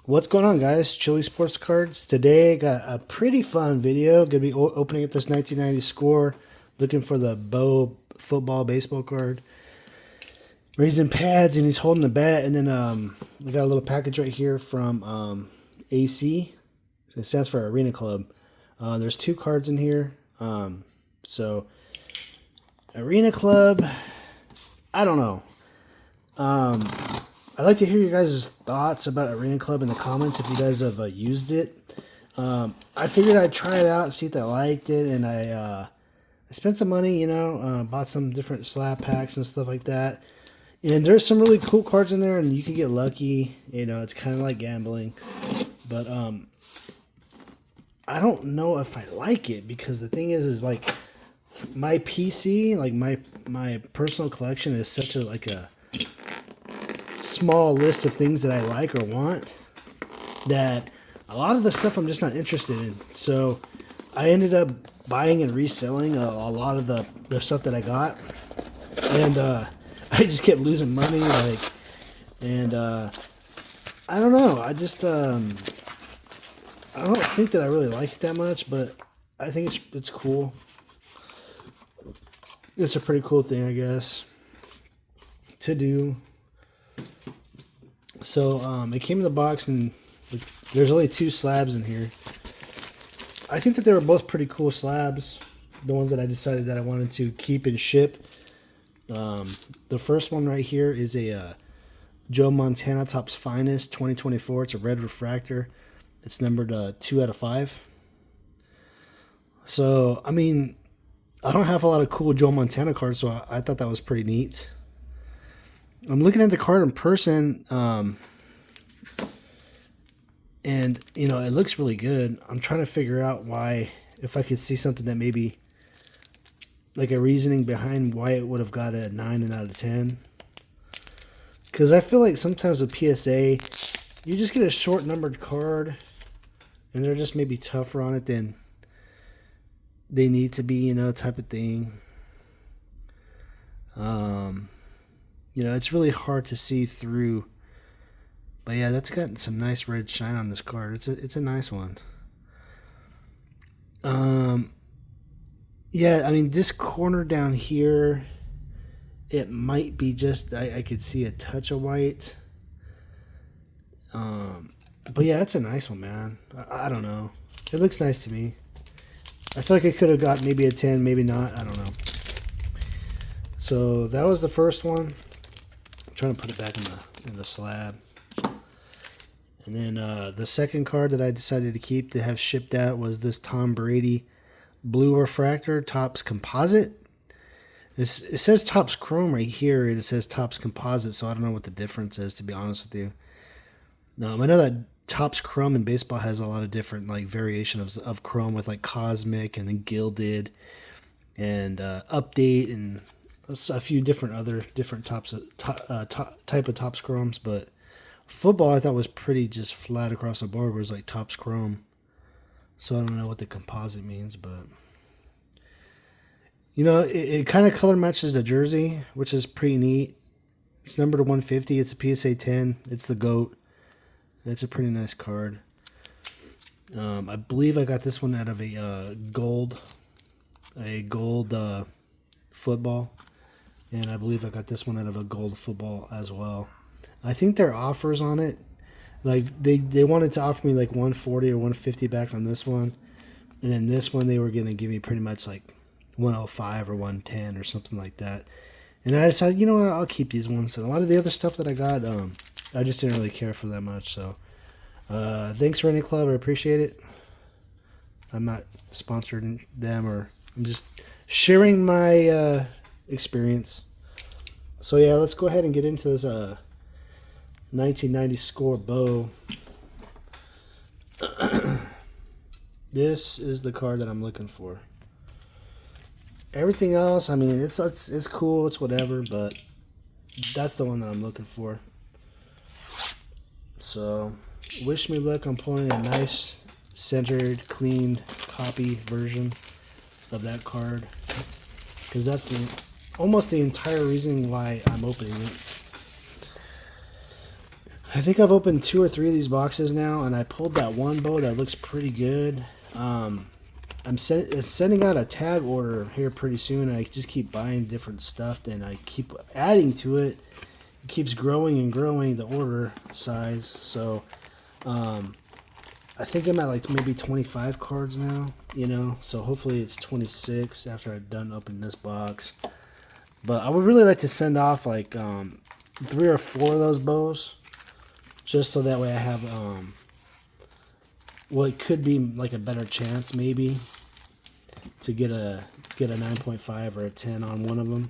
What's going on, guys? Chili Sports Cards. Today, got a pretty fun video. Gonna be opening up this 1990 score, looking for the Bo football baseball card. Raising pads, and he's holding the bat. And then we got a little package right here from AC. So it stands for Arena Club. There's two cards in here. So Arena Club, I don't know. I'd like to hear your guys' thoughts about Arena Club in the comments if you guys have used it. I figured I'd try it out and see if I liked it, and I spent some money, bought some different slab packs and stuff like that. And there's some really cool cards in there, and you can get lucky. It's kind of like gambling. But I don't know if I like it, because the thing is like my PC, like my personal collection is such a small list of things that I like or want, that a lot of the stuff I'm just not interested in. So I ended up buying and reselling a lot of the stuff that I got, and I just kept losing money, and I don't know. I just I don't think that I really like it that much, but I think it's cool. It's a pretty cool thing, I guess, to do. So it came in the box, and there's only two slabs in here. I think that they were both pretty cool slabs, the ones that I decided that I wanted to keep and ship. The first one right here is a Joe Montana Topps Finest 2024. It's a red refractor. It's numbered 2 out of 5. So, I mean, I don't have a lot of cool Joe Montana cards, so I thought that was pretty neat. I'm looking at the card in person, and it looks really good. I'm trying to figure out if I could see something that maybe, like a reasoning behind why it would have got a 9 out of 10. Because I feel like sometimes with PSA, you just get a short numbered card, and they're just maybe tougher on it than they need to be, type of thing. It's really hard to see through. But yeah, that's got some nice red shine on this card. It's a nice one. Yeah, I mean, this corner down here, it might be just, I could see a touch of white. But yeah, it's a nice one, man. I don't know. It looks nice to me. I feel like it could have got maybe a 10, maybe not. I don't know. So that was the first one. I'm trying to put it back in the slab. And then the second card that I decided to keep to have shipped out was this Tom Brady Blue Refractor Topps Composite. It says Topps Chrome right here, and it says Topps Composite, so I don't know what the difference is, to be honest with you. I know that Topps Chrome in baseball has a lot of different variation of chrome, with like Cosmic and then Gilded and Update and a few different type of Topps Chromes. But football, I thought, was pretty just flat across the board, where it's like Topps Chrome. So I don't know what the composite means, but it kind of color matches the jersey, which is pretty neat. It's numbered to 150. It's a PSA 10. It's the GOAT. It's a pretty nice card. I believe I got this one out of a gold football, and I believe I got this one out of a gold football as well. I think their offers on it, like they wanted to offer me like 140 or 150 back on this one, and then this one they were gonna give me pretty much like 105 or 110 or something like that. And I decided, you know what, I'll keep these ones. And a lot of the other stuff that I got, I just didn't really care for that much. So thanks, Arena Club. I appreciate it. I'm not sponsoring them, or I'm just sharing my experience. So yeah, let's go ahead and get into this 1990 score Bo. This is the card that I'm looking for. Everything else, I mean, it's cool, it's whatever, but that's the one that I'm looking for. So, wish me luck on pulling a nice, centered, cleaned copy version of that card, because that's almost the entire reason why I'm opening it. I think I've opened 2 or 3 of these boxes now, and I pulled that one bow that looks pretty good. I'm sending out a tag order here pretty soon. I just keep buying different stuff, and I keep adding to it. It keeps growing and growing, the order size. So I think I'm at like maybe 25 cards now, you know. So hopefully it's 26 after I've done opening this box. But I would really like to send off like 3 or 4 of those bows, just so that way I have well, it could be like a better chance maybe to get a 9.5 or a 10 on one of them.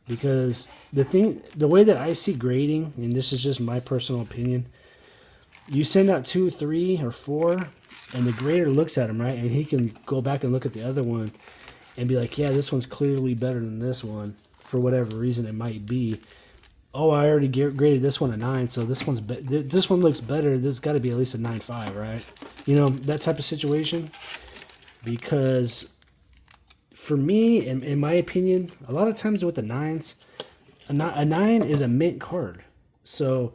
Because the way that I see grading, and this is just my personal opinion, you send out 2, 3, or 4, and the grader looks at them, right, and he can go back and look at the other one and be like, yeah, this one's clearly better than this one for whatever reason it might be. Oh, I already graded this one a 9, so this one looks better. This has got to be at least a 9.5, right? You know, that type of situation. Because for me, in my opinion, a lot of times with the 9s, a 9 is a mint card. So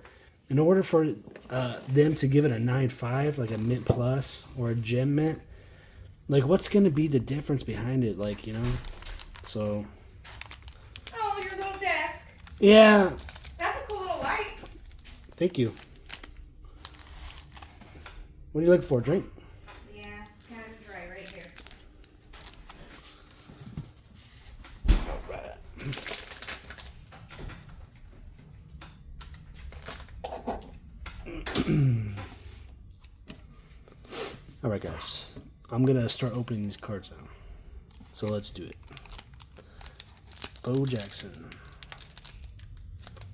in order for them to give it a 9.5, like a mint plus or a gem mint, like what's going to be the difference behind it? Like, you know, so. Oh, your little desk. Yeah. That's a cool little light. Thank you. What are you looking for? Drink? Yeah, kind of dry right here. All right, guys. I'm going to start opening these cards now. So let's do it. Bo Jackson.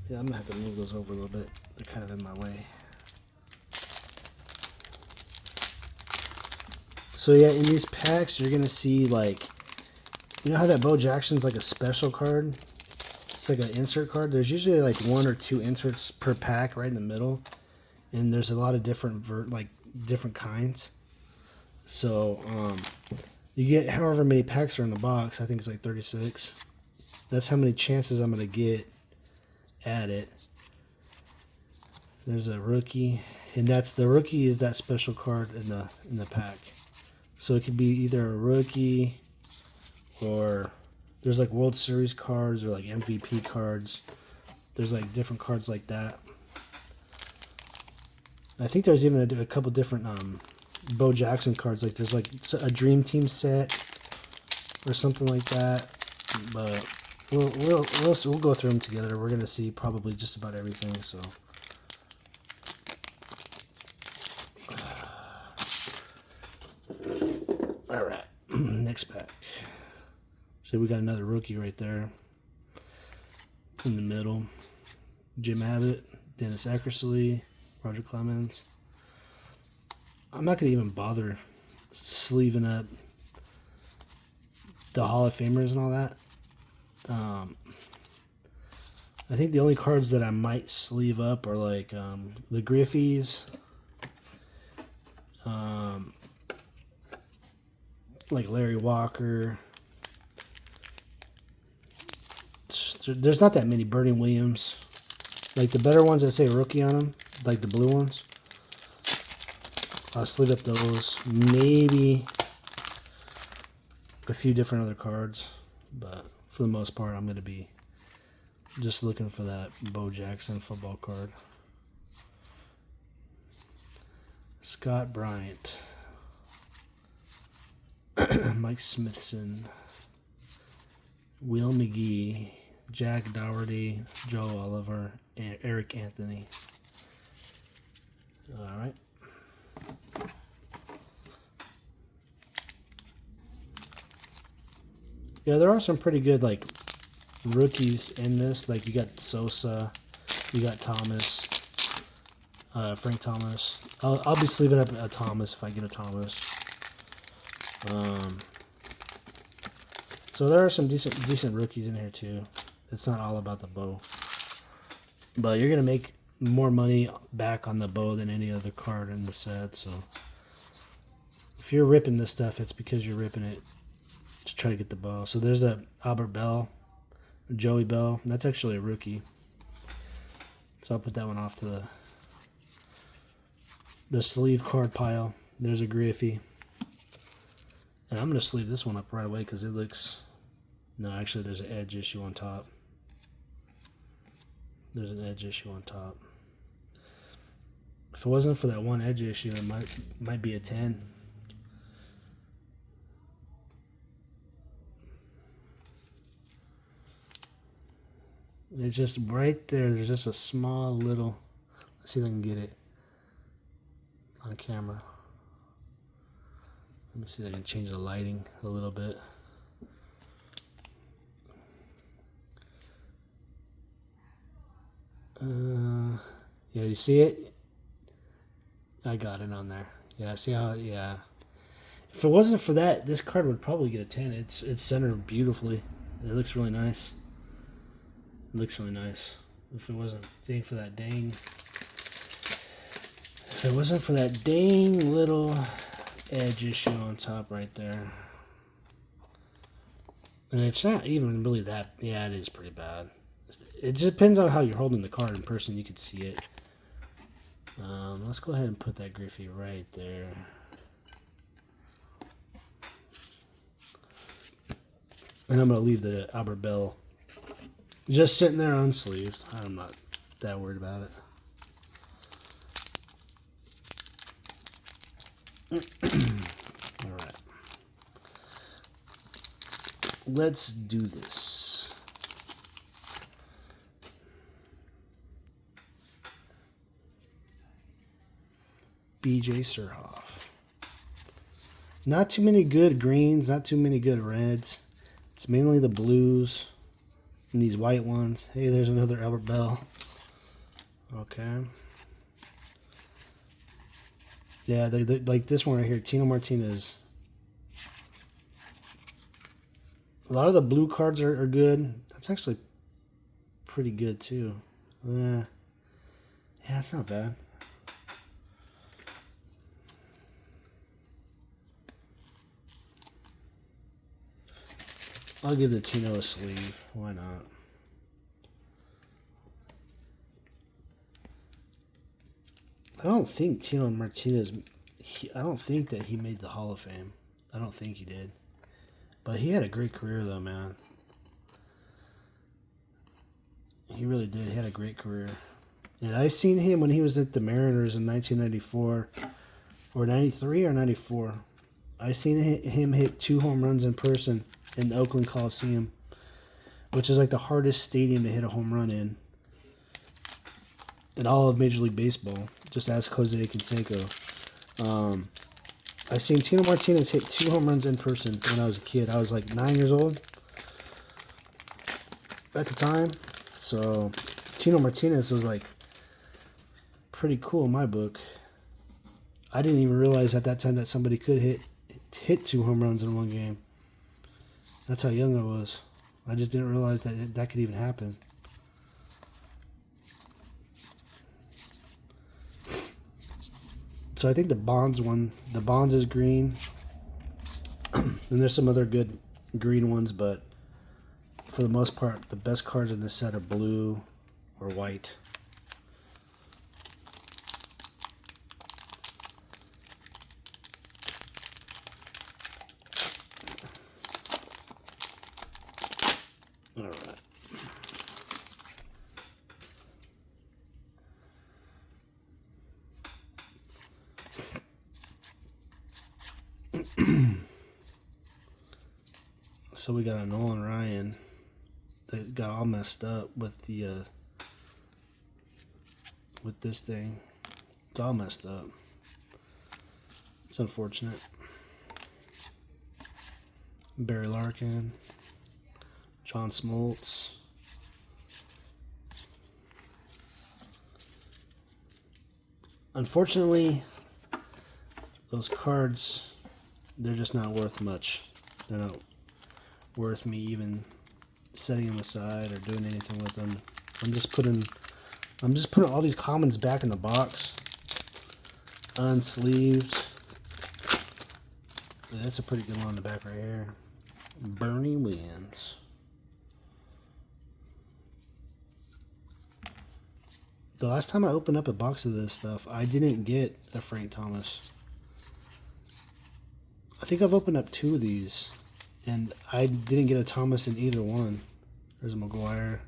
Yeah, I'm going to have to move those over a little bit. They're kind of in my way. So yeah, in these packs, you're going to see like, you know how that Bo Jackson's like a special card? It's like an insert card. There's usually like 1 or 2 inserts per pack right in the middle. And there's a lot of different different kinds. So you get however many packs are in the box. I think it's like 36. That's how many chances I'm going to get at it. There's a rookie, and that's the rookie is that special card in the pack. So it could be either a rookie, or there's like World Series cards or like MVP cards. There's like different cards like that. I think there's even a couple different Bo Jackson cards. Like there's like a Dream Team set or something like that. But we'll go through them together. We're gonna see probably just about everything. So. All right, next pack. So we got another rookie right there in the middle. Jim Abbott, Dennis Eckersley, Roger Clemens. I'm not going to even bother sleeving up the Hall of Famers and all that. I think the only cards that I might sleeve up are like the Griffies, like Larry Walker. There's not that many. Bernie Williams. Like the better ones that say rookie on them, like the blue ones. I'll sleeve up those. Maybe a few different other cards. But for the most part, I'm going to be just looking for that Bo Jackson football card. Scott Bryant. Mike Smithson. Will McGee. Jack Dougherty. Joe Oliver. And Eric Anthony. All right. Yeah, there are some pretty good like rookies in this. Like you got Sosa, you got Thomas, Frank Thomas. I'll be sleeving up a Thomas if I get a Thomas. So there are some decent rookies in here too. It's not all about the bow, but you're gonna make more money back on the bow than any other card in the set. So if you're ripping this stuff, it's because you're ripping it to try to get the bow. So there's a Albert Bell, Joey Bell. That's actually a rookie. So I'll put that one off to the sleeve card pile. There's a Griffey. And I'm going to sleeve this one up right away because it looks... No, actually, there's an edge issue on top. There's an edge issue on top. If it wasn't for that one edge issue, it might be a 10. It's just right there. There's just a small little... Let's see if I can get it on camera. Let me see if I can change the lighting a little bit. Yeah, you see it? I got it on there. Yeah, see how? Yeah. If it wasn't for that, this card would probably get a 10. It's centered beautifully. It looks really nice. It looks really nice. If it wasn't for that dang... If it wasn't for that dang little edge issue on top right there. And it's not even really that... Yeah, it is pretty bad. It just depends on how you're holding the card in person. You can see it. Let's go ahead and put that Griffey right there. And I'm going to leave the Albert Bell just sitting there unsleeved. I'm not that worried about it. Alright. Let's do this. BJ Surhoff. Not too many good greens, not too many good reds. It's mainly the blues and these white ones. Hey, there's another Albert Bell. Okay. Yeah, they're like this one right here, Tino Martinez. A lot of the blue cards are good. That's actually pretty good too. Yeah, it's not bad. I'll give the Tino a sleeve. Why not? I don't think Tino Martinez... I don't think that he made the Hall of Fame. I don't think he did. But he had a great career, though, man. He really did. He had a great career. And I seen him when he was at the Mariners in 1994. Or 93 or 94. I seen him hit 2 home runs in person in the Oakland Coliseum, which is like the hardest stadium to hit a home run in all of Major League Baseball. Just ask Jose Canseco. I seen Tino Martinez hit 2 home runs in person when I was a kid. I was like 9 years old at the time. So Tino Martinez was like pretty cool in my book. I didn't even realize at that time that somebody could hit 2 home runs in one game. That's how young I was. I just didn't realize that that could even happen. So I think the Bonds is green. And there's some other good green ones, but for the most part, the best cards in this set are blue or white. All right. So we got a Nolan Ryan that got all messed up with the with this thing. It's all messed up. It's unfortunate. Barry Larkin, John Smoltz. Unfortunately, those cards, they're just not worth much. They're not worth me even setting them aside or doing anything with them. I'm just putting all these commons back in the box, unsleeved. Yeah, that's a pretty good one on the back right here. Bernie Williams. the last time I opened up a box of this stuff, I didn't get a Frank Thomas. I think I've opened up 2 of these, and I didn't get a Thomas in either one. There's a McGuire.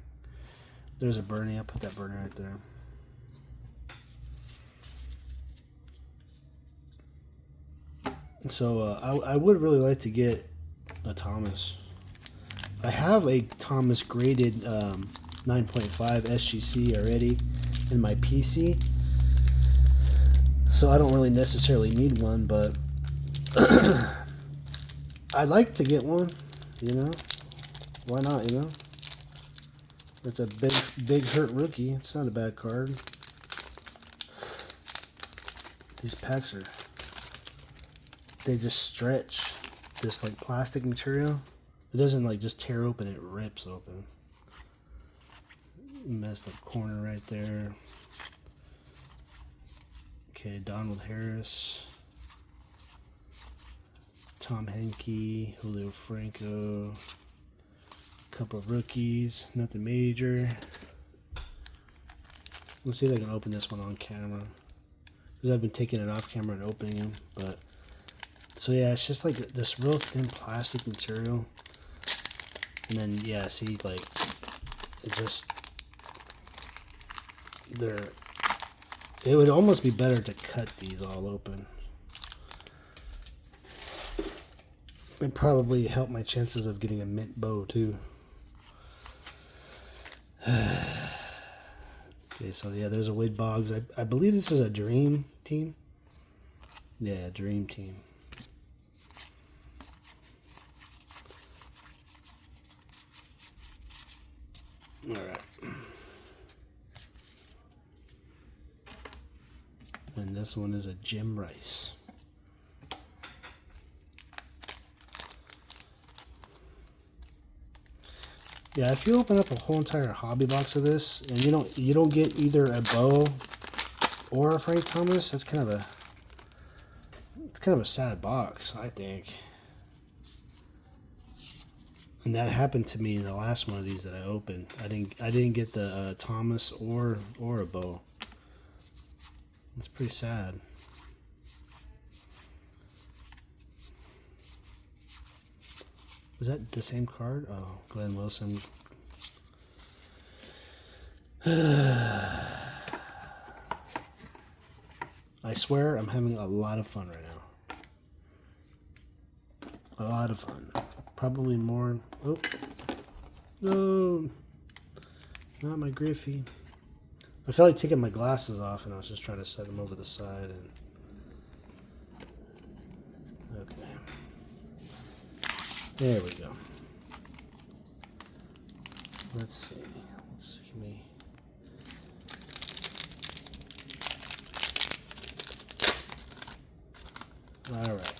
There's a Bernie. I'll put that Bernie right there. So I would really like to get a Thomas. I have a Thomas graded 9.5 SGC already in my PC, so I don't really necessarily need one, but I'd like to get one, you know? Why not, you know? It's a big hurt rookie. It's not a bad card. These packs are, they just stretch this like plastic material. It doesn't like just tear open, it rips open. Messed up corner right there. Okay, Donald Harris, Tom Henke, Julio Franco, couple of rookies, nothing major. Let's see if I can open this one on camera, because I've been taking it off camera and opening them. But so yeah, it's just like this real thin plastic material, and then yeah, see, like it just it would almost be better to cut these all open. It'd probably help my chances of getting a mint bow too. Okay, so yeah, there's a Wade Boggs. I believe this is a Dream Team. Yeah, Dream Team. All right. And this one is a Jim Rice. Yeah, if you open up a whole entire hobby box of this and you don't get either a bow or a Frank Thomas, that's kind of a sad box, I think. And that happened to me in the last one of these that I opened. I didn't get the Thomas or a bow. It's pretty sad. Is that the same card? Oh, Glenn Wilson. I swear I'm having a lot of fun right now. A lot of fun. Probably more. Oh. No. Not my Griffey. I felt like taking my glasses off and I was just trying to set them over the side. And okay. There we go. Let's see. Give me. All right.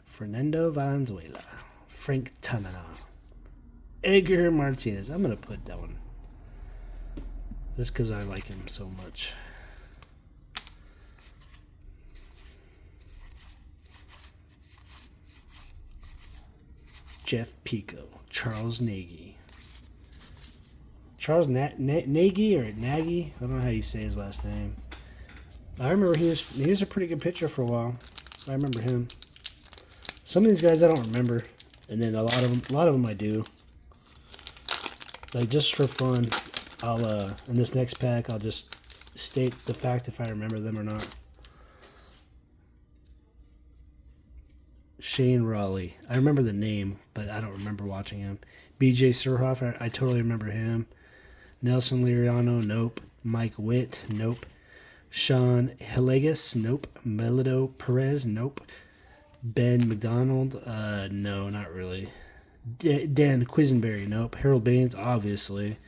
Fernando Valenzuela, Frank Tanana, Edgar Martinez. I'm going to put that one just because I like him so much. Jeff Pico, Charles Nagy. Charles Nagy or Nagy? I don't know how you say his last name. I remember he was a pretty good pitcher for a while. I remember him. Some of these guys I don't remember, and then a lot of them I do. Like, just for fun, I'll in this next pack I'll just state the fact if I remember them or not. Shane Raleigh, I remember the name, but I don't remember watching him. B.J. Surhoff, I totally remember him. Nelson Liriano, nope. Mike Witt, nope. Sean Hillegas, nope. Melido Perez, nope. Ben McDonald, no, not really. Dan Quisenberry, nope. Harold Baines, obviously.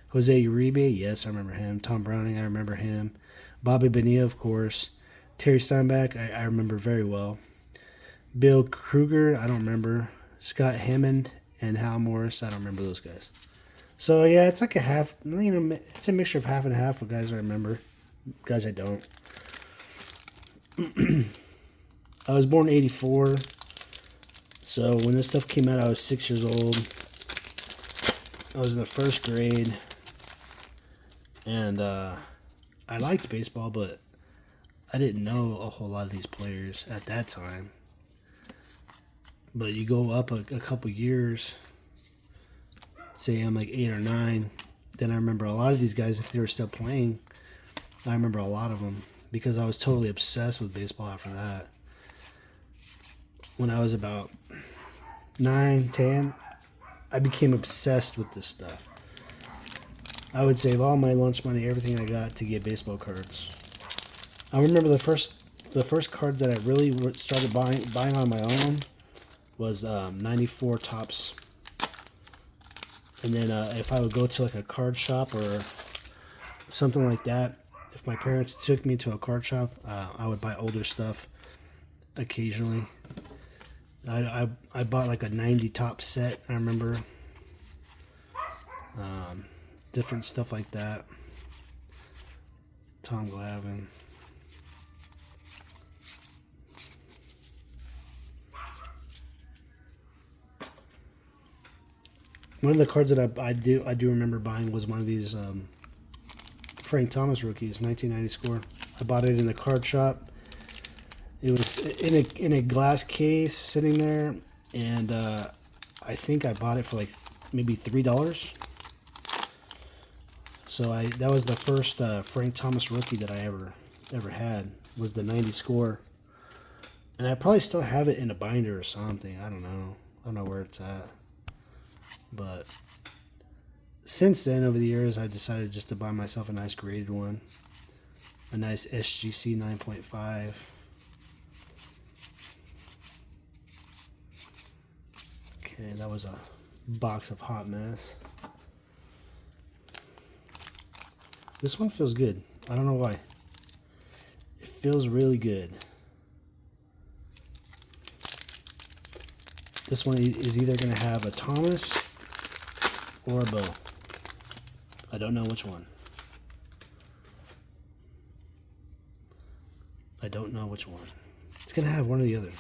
Jose Uribe, yes, I remember him. Tom Browning, I remember him. Bobby Bonilla, of course. Terry Steinbach, I remember very well. Bill Kruger, I don't remember. Scott Hammond and Hal Morris, I don't remember those guys. So, yeah, it's like a half, it's a mixture of half and half of guys I remember, guys I don't. I was born 84. So when this stuff came out, I was 6 years old. I was in the first grade. And I liked baseball, but I didn't know a whole lot of these players at that time. But you go up a couple years, say I'm like 8 or 9, then I remember a lot of these guys, if they were still playing, I remember a lot of them because I was totally obsessed with baseball after that. When I was about 9, 10, I became obsessed with this stuff. I would save all my lunch money, everything I got, to get baseball cards. I remember the first cards that I really started buying on my own was 94 Topps. And then if I would go to like a card shop or something like that, if my parents took me to a card shop, I would buy older stuff occasionally. I bought like a 90 Topps set, I remember. Different stuff like that. Tom Glavine. One of the cards that I do remember buying was one of these Frank Thomas rookies, 1990 score. I bought it in the card shop. It was in a glass case sitting there, and I think I bought it for like maybe $3. So that was the first Frank Thomas rookie that I ever had, was the 90 score. And I probably still have it in a binder or something. I don't know where it's at. But since then, over the years, I decided just to buy myself a nice graded one. A nice SGC 9.5. Okay, that was a box of Hot Mess. This one feels good. I don't know why. It feels really good. This one is either going to have a Thomas or a Bo. I don't know which one. I don't know which one. It's going to have one or the other.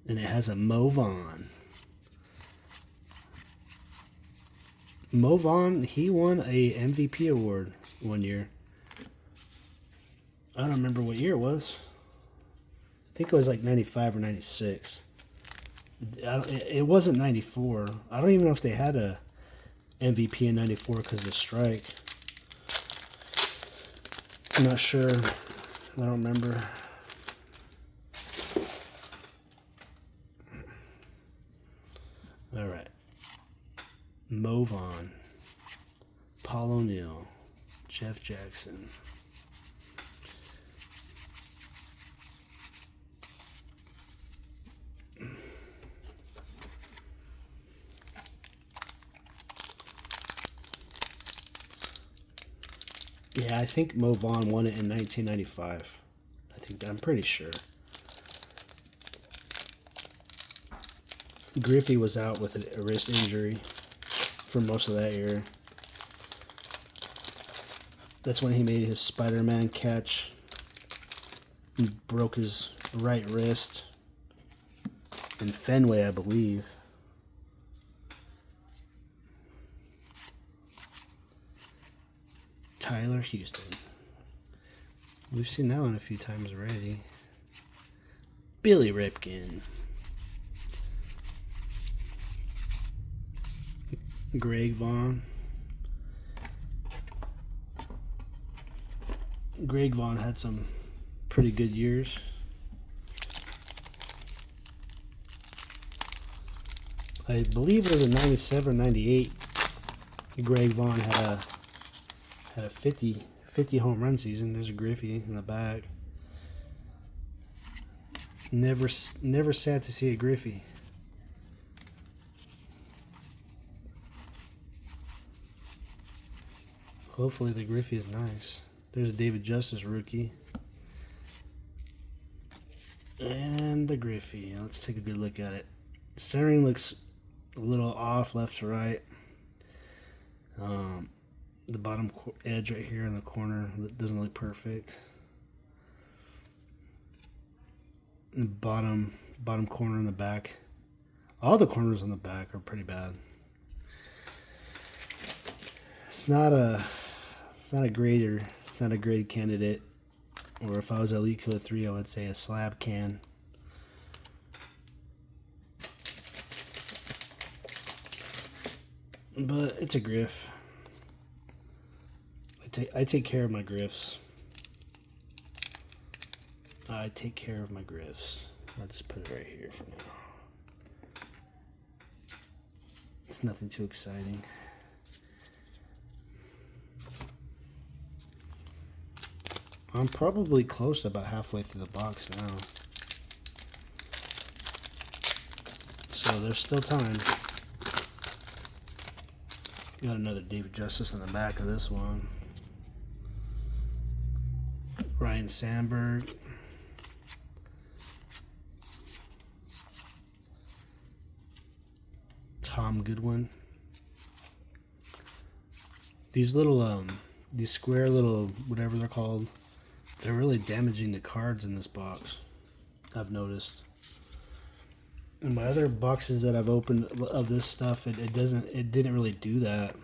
And it has a Mo Vaughn. Mo Vaughn, he won a MVP award one year. I don't remember what year it was. I think it was like 95 or 96. It wasn't 94. I don't even know if they had a MVP in 94 because of the strike. I'm not sure. I don't remember. All right. Mo Vaughn, Paul O'Neill, Jeff Jackson. Yeah, I think Mo Vaughn won it in 1995. I'm pretty sure. Griffey was out with a wrist injury for most of that year. That's when he made his Spider-Man catch. He broke his right wrist in Fenway, I believe. Tyler Houston. We've seen that one a few times already. Billy Ripken. Greg Vaughn. Greg Vaughn had some pretty good years. I believe it was in 97 or 98. Greg Vaughn had a 50 home run season. There's a Griffey in the back. Never sad to see a Griffey. Hopefully the Griffey is nice. There's a David Justice rookie. And the Griffey. Let's take a good look at it. Centering looks a little off left to right. The bottom edge right here in the corner doesn't look perfect. The bottom corner in the back. All the corners on the back are pretty bad. It's not a grader. It's not a grade candidate. Or if I was Elite Code 3, I would say a slab can. But it's a Griff. I take care of my Griffs. I take care of my Griffs. I'll just put it right here for now. It's nothing too exciting. I'm probably close to about halfway through the box now. So there's still time. Got another David Justice in the back of this one. Ryan Sandberg. Tom Goodwin. These little, these square little, whatever they're called, they're really damaging the cards in this box, I've noticed. In my other boxes that I've opened of this stuff, it didn't really do that.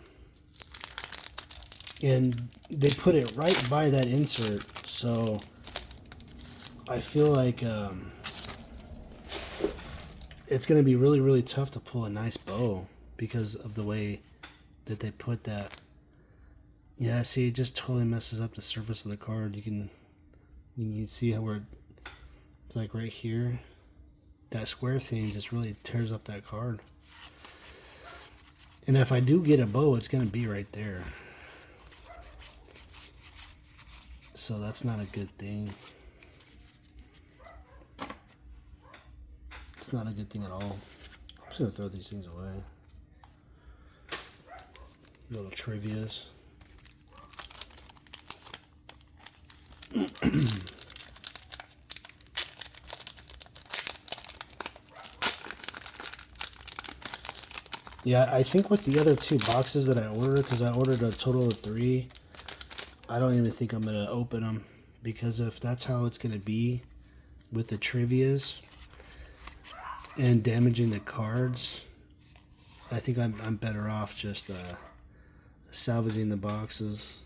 And they put it right by that insert, so I feel like it's going to be really, really tough to pull a nice bow because of the way that they put that. Yeah, see, it just totally messes up the surface of the card. You can see how it's like right here. That square thing just really tears up that card. And if I do get a bow, it's going to be right there. So that's not a good thing. It's not a good thing at all. I'm just going to throw these things away. Little trivias. Yeah, I think with the other two boxes that I ordered, because I ordered a total of 3, I don't even think I'm going to open them. Because if that's how it's going to be with the trivias and damaging the cards, I think I'm better off just salvaging the boxes.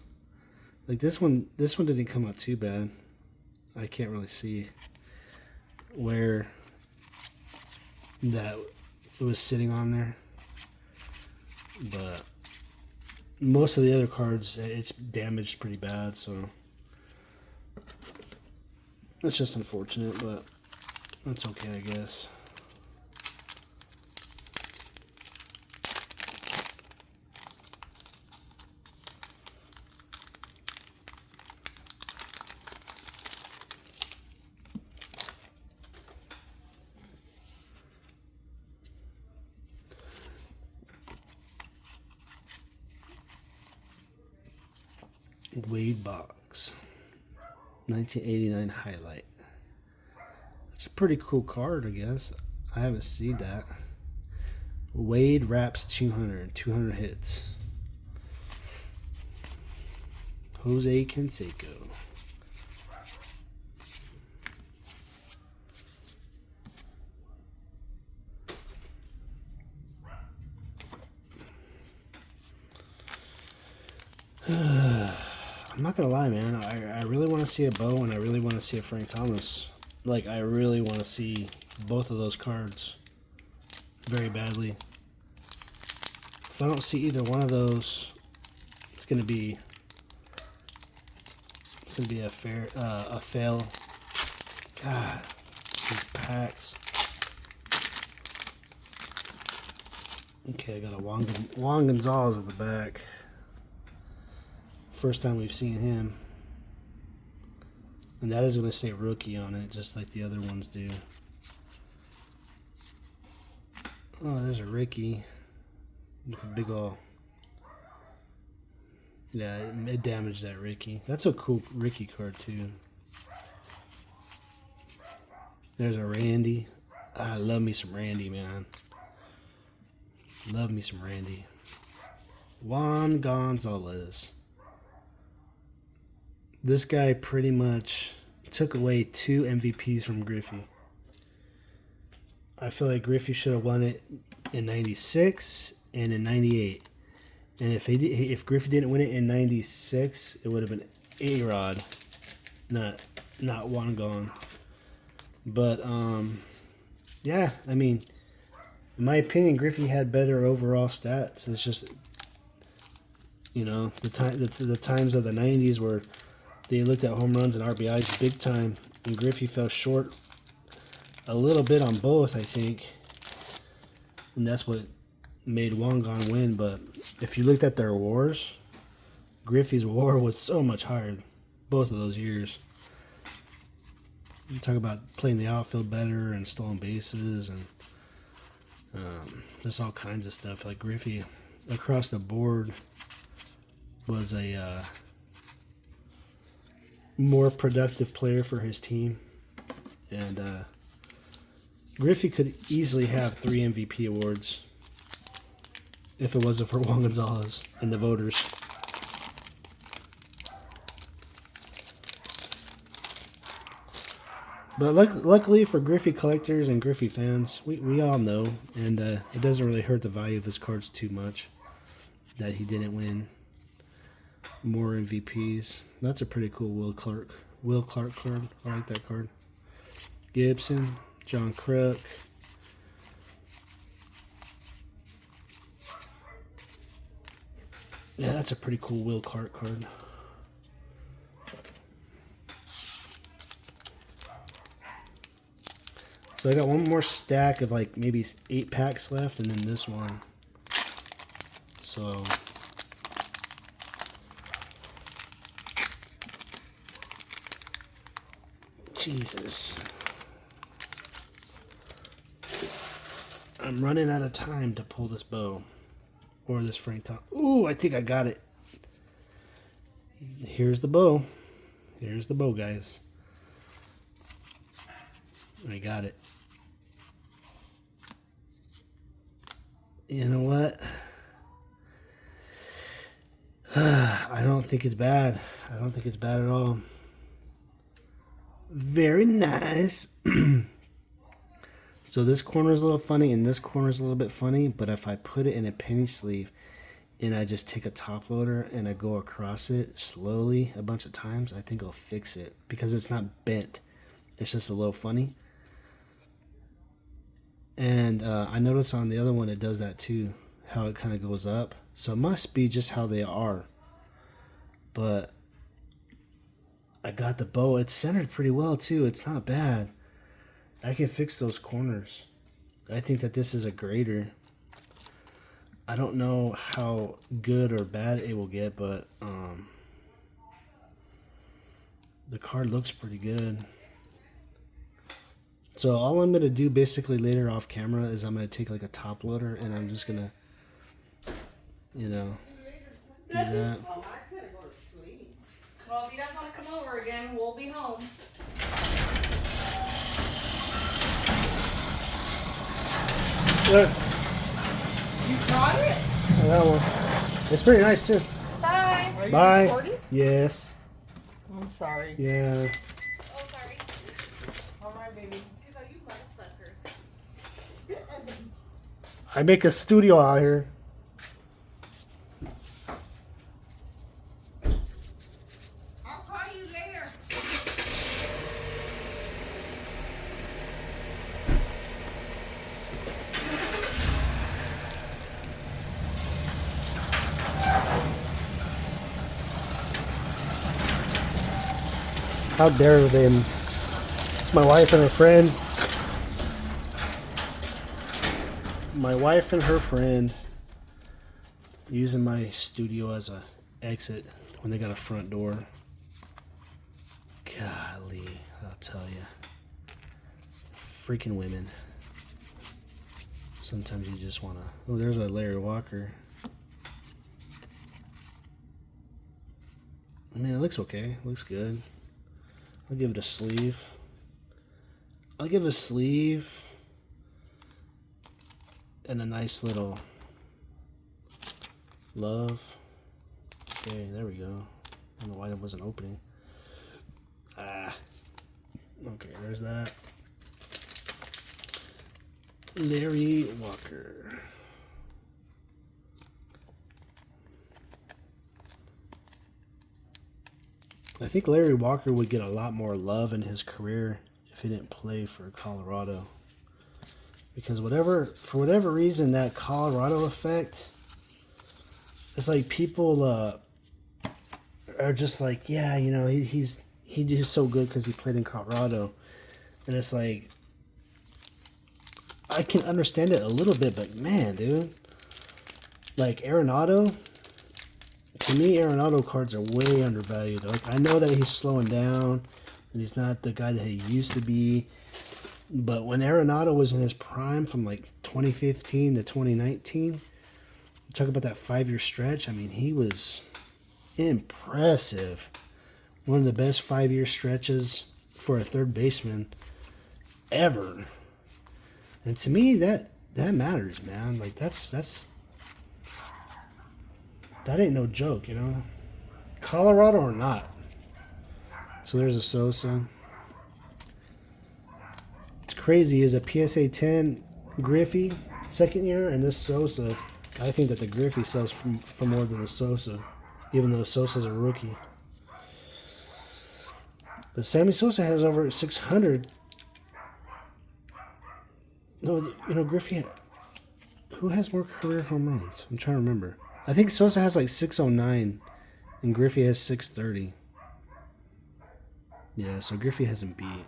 Like this one didn't come out too bad. I can't really see where that it was sitting on there. But most of the other cards, it's damaged pretty bad, so that's just unfortunate, but that's okay, I guess. Wade box, 1989 highlight. It's a pretty cool card, I guess. I haven't seen that. Wade wraps 200 hits. Jose Canseco. I'm not gonna lie, man. I really want to see a Bo and I really want to see a Frank Thomas. Like, I really want to see both of those cards very badly. If I don't see either one of those, it's gonna be a fail. God, these packs. Okay, I got a Juan Gonzalez at the back. First time we've seen him. And that is going to say rookie on it, just like the other ones do. Oh, there's a Ricky. With a big ol'... Yeah, it damaged that Ricky. That's a cool Ricky card, too. There's a Randy. I love me some Randy, man. Love me some Randy. Juan Gonzalez. This guy pretty much took away 2 MVPs from Griffey. I feel like Griffey should have won it in 96 and in 98. And if Griffey didn't win it in 96, it would have been A-Rod, not Juan Gon. But yeah, I mean, in my opinion, Griffey had better overall stats. It's just, you know, the times of the 90s where they looked at home runs and RBIs big time, and Griffey fell short a little bit on both, I think. And that's what made Wangan win. But if you looked at their WARs, Griffey's WAR was so much higher both of those years. You talk about playing the outfield better and stolen bases and just all kinds of stuff. Like Griffey, across the board, was a more productive player for his team. And Griffey could easily have 3 MVP awards if it wasn't for Juan Gonzalez and the voters. But luckily for Griffey collectors and Griffey fans, we all know, and it doesn't really hurt the value of his cards too much that he didn't win more MVPs. That's a pretty cool Will Clark card. I like that card. Gibson, John Kruk. Yeah, that's a pretty cool Will Clark card. So I got one more stack of like maybe 8 packs left, and then this one. So Jesus, I'm running out of time to pull this bow or this Frank Top. Ooh, I think I got it. Here's the bow. Here's the bow, guys. I got it. You know what? I don't think it's bad. I don't think it's bad at all. Very nice. So this corner is a little funny and this corner is a little bit funny, but if I put it in a penny sleeve and I just take a top loader and I go across it slowly a bunch of times, I think I'll fix it because it's not bent. It's just a little funny. And I noticed on the other one it does that too, how it kind of goes up. So it must be just how they are. But I got the bow. It's centered pretty well too. It's not bad. I can fix those corners. I think that this is a grader. I don't know how good or bad it will get, but the card looks pretty good. So all I'm going to do basically later off camera is I'm going to take like a top loader and I'm just going to, you know, do that. Well, if he doesn't want to come over again, we'll be home. Look, You got it? that one. It's pretty nice too. Bye. Are you Bye. recording? Yes. I'm sorry. Yeah. Oh, sorry. All right, baby. Because are you motherfuckers? I make a studio out here. I'll call you later. How dare them? It's my wife and her friend. My wife and her friend using my studio as a exit when they got a front door. Golly, I'll tell you. Freaking women. Sometimes you just want to... Oh, there's a Larry Walker. I mean, it looks okay. It looks good. I'll give it a sleeve. I'll give a sleeve and a nice little Love. Okay, there we go. I don't know why that wasn't opening. Ah. Okay, there's that. Larry Walker. I think Larry Walker would get a lot more love in his career if he didn't play for Colorado. Because for whatever reason, that Colorado effect, it's like people are just like, yeah, you know, he's so good because he played in Colorado. And it's like, I can understand it a little bit, but man, dude, like Arenado, to me, Arenado cards are way undervalued. Like, I know that he's slowing down and he's not the guy that he used to be. But when Arenado was in his prime from like 2015 to 2019, talk about that 5-year stretch. I mean, he was impressive. One of the best 5-year stretches for a third baseman ever. And to me, that matters, man. Like that ain't no joke, you know. Colorado or not. So there's a Sosa. It's crazy. Is a PSA 10 Griffey second year, and this Sosa. I think that the Griffey sells for more than the Sosa, even though Sosa's a rookie. But Sammy Sosa has over 600. No, you know, Griffey. Who has more career home runs? I'm trying to remember. I think Sosa has like 609, and Griffey has 630. Yeah, so Griffey hasn't beat.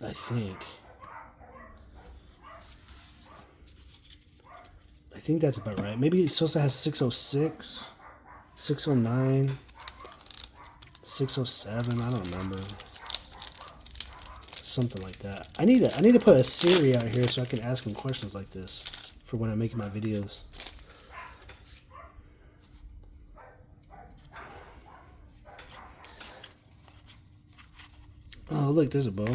I think that's about right. Maybe Sosa has 606, 609, 607. I don't remember. Something like that. I need to put a Siri out here so I can ask him questions like this for when I'm making my videos. Oh, look, there's a bow.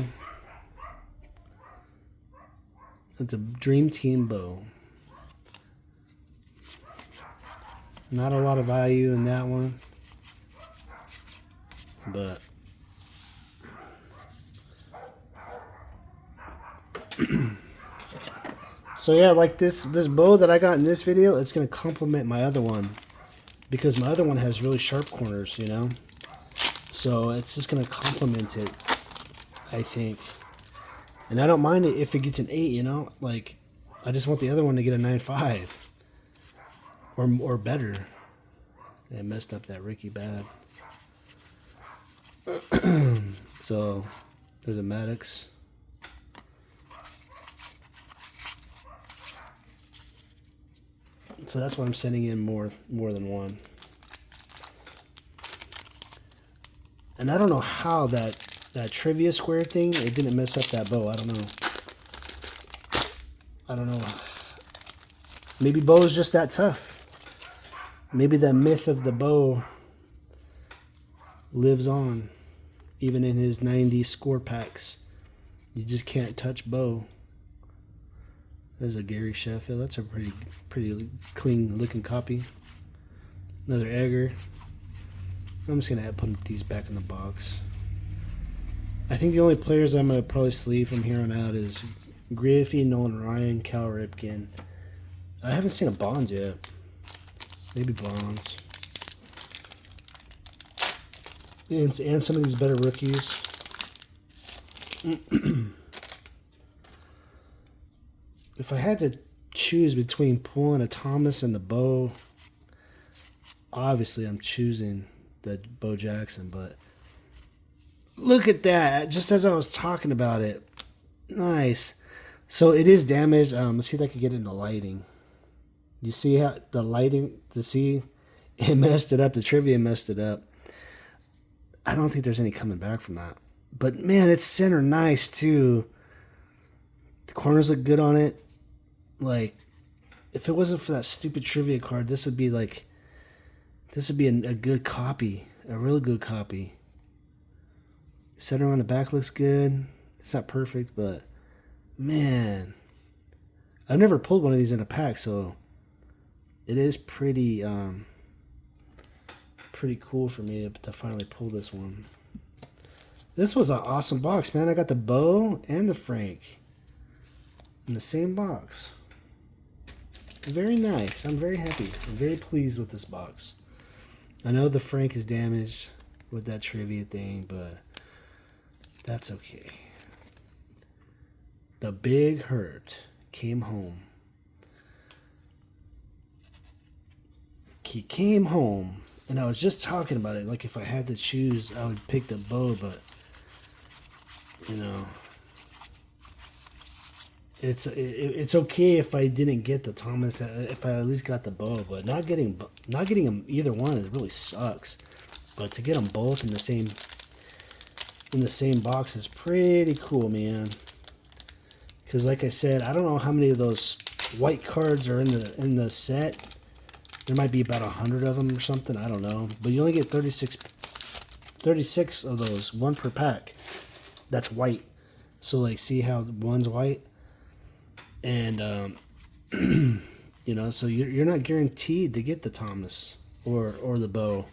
It's a Dream Team bow. Not a lot of value in that one. But so yeah, like this bow that I got in this video, it's gonna complement my other one. Because my other one has really sharp corners, you know? So it's just gonna complement it, I think. And I don't mind it if it gets an 8, you know? Like, I just want the other one to get a 9.5. Or better. I messed up that Ricky bad. So, there's a Maddox. So that's why I'm sending in more than one. And I don't know how that trivia square thing, it didn't mess up that bow. I don't know. Maybe bow is just that tough. Maybe the myth of the bow lives on, even in his 90 score packs. You just can't touch bow. There's a Gary Sheffield. That's a pretty clean looking copy. Another Egger. I'm just gonna put these back in the box. I think the only players I'm gonna probably sleeve from here on out is Griffey, Nolan Ryan, Cal Ripken. I haven't seen a Bonds yet. Maybe Bonds. And some of these better rookies. If I had to choose between pulling a Thomas and the Bo, obviously I'm choosing the Bo Jackson, but look at that. Just as I was talking about it. Nice. So it is damaged. Let's see if I can get it in the lighting. You see how the lighting, it messed it up. The trivia messed it up. I don't think there's any coming back from that. But man, it's center nice too. The corners look good on it. Like, if it wasn't for that stupid trivia card, this would be a good copy. A real good copy. Center on the back looks good. It's not perfect, but man, I've never pulled one of these in a pack, so it is pretty pretty cool for me to finally pull this one. This was an awesome box, man. I got the Bo and the Frank in the same box. Very nice. I'm very happy. I'm very pleased with this box. I know the Frank is damaged with that trivia thing, but that's okay. The Big Hurt came home. He came home, and I was just talking about it. Like, if I had to choose, I would pick the Bo, but you know, it's okay if I didn't get the Thomas, if I at least got the Bo, but not getting them either one, it really sucks. But to get them both in the same box is pretty cool, man. Because like I said, I don't know how many of those white cards are in the set. There might be about 100 of them or something. I don't know, but you only get 36 of those, one per pack. That's white. So like, see how one's white, and you know, so you're not guaranteed to get the Thomas or the Bo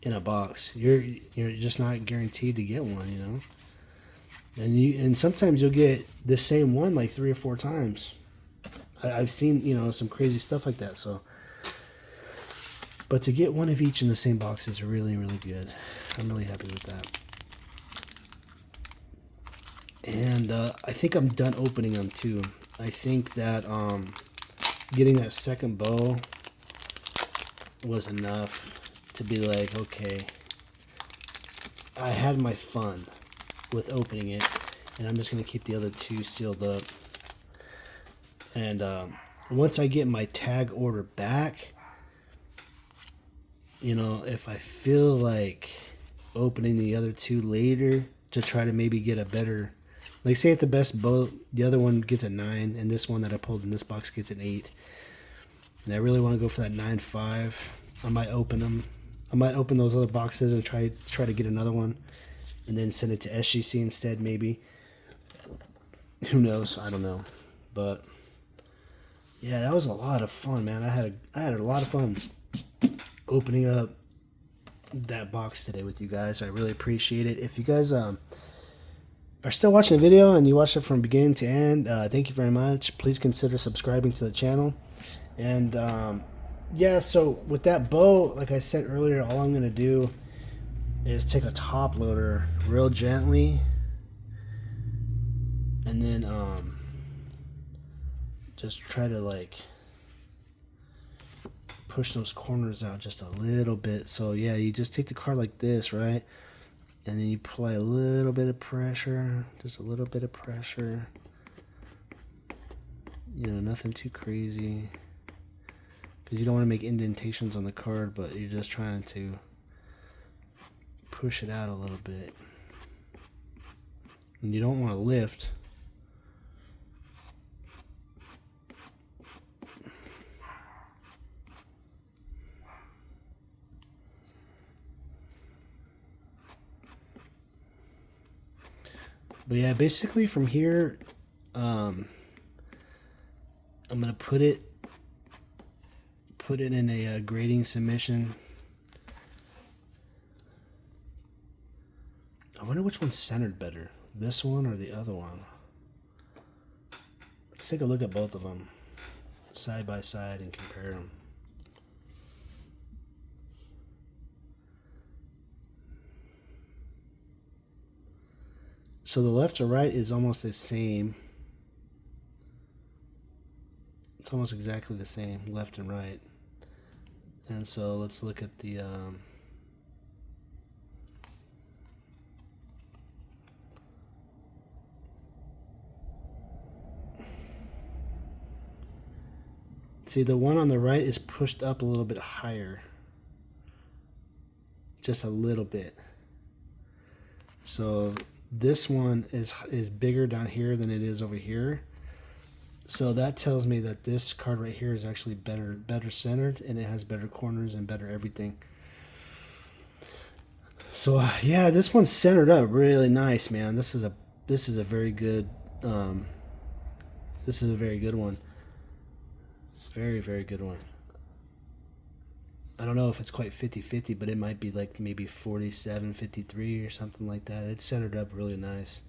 in a box. You're just not guaranteed to get one, you know. And sometimes you'll get the same one like 3 or 4 times. I've seen, you know, some crazy stuff like that. So, but to get one of each in the same box is really, really good. I'm really happy with that. And I think I'm done opening them too. I think that getting that second Bo was enough to be like, okay, I had my fun with opening it, and I'm just going to keep the other 2 sealed up. And once I get my tag order back, you know, if I feel like opening the other 2 later to try to maybe get a better, like say if the best Bo, the other one gets a 9, and this one that I pulled in this box gets an 8, and I really want to go for that 9.5, I might open them. I might open those other boxes and try to get another one, and then send it to SGC instead, maybe. Who knows? I don't know. But yeah, that was a lot of fun, man. I had a lot of fun opening up that box today with you guys. I really appreciate it. If you guys are still watching the video and you watched it from beginning to end, thank you very much. Please consider subscribing to the channel. And yeah, so with that Bo, like I said earlier, all I'm going to do is take a top loader real gently, and then just try to like push those corners out just a little bit. So yeah, you just take the card like this, right? And then you apply a little bit of pressure, just a little bit of pressure. You know, nothing too crazy, because you don't want to make indentations on the card, but you're just trying to push it out a little bit. And you don't want to lift. But yeah, basically from here, I'm gonna put it in a grading submission. I wonder which one's centered better, this one or the other one. Let's take a look at both of them side by side and compare them. So the left to right is almost the same. It's almost exactly the same, left and right. And so let's look at the see, the one on the right is pushed up a little bit higher. Just a little bit. So this one is bigger down here than it is over here. So that tells me that this card right here is actually better centered, and it has better corners and better everything. So yeah, this one's centered up really nice, man. This is a very good this is a very good one. Very, very good one. I don't know if it's quite 50-50, but it might be like maybe 47-53 or something like that. It's centered up really nice.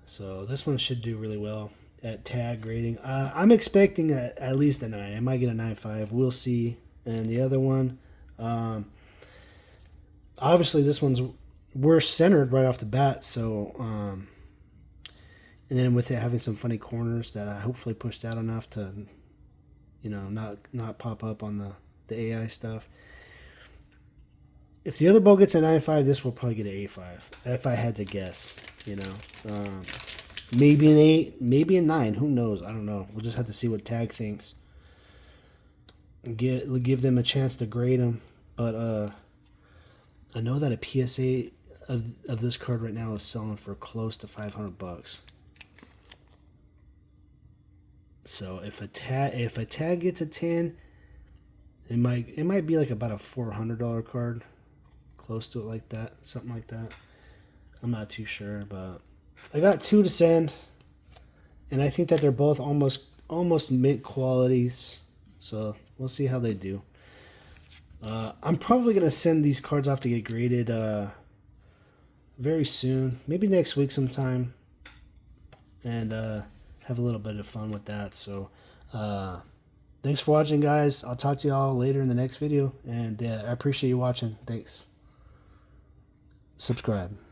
So this one should do really well at tag grading. I'm expecting at least a 9. I might get a 9.5. We'll see. And the other one, obviously this one's worse centered right off the bat. So, and then with it having some funny corners that I hopefully pushed out enough to, you know, not pop up on the AI stuff. If the other bow gets a 9.5, this will probably get an 8.5. If I had to guess, you know. Maybe an 8, maybe a 9. Who knows? I don't know. We'll just have to see what Tag thinks. Give them a chance to grade them. But I know that a PSA of this card right now is selling for close to $500. So if a tag gets a 10, it might be like about a $400 card, close to it like that, something like that. I'm not too sure, but I got 2 to send, and I think that they're both almost mint qualities. So we'll see how they do. I'm probably gonna send these cards off to get graded very soon, maybe next week sometime, and have a little bit of fun with that. So thanks for watching, guys. I'll talk to y'all later in the next video, and I appreciate you watching. Thanks. Subscribe.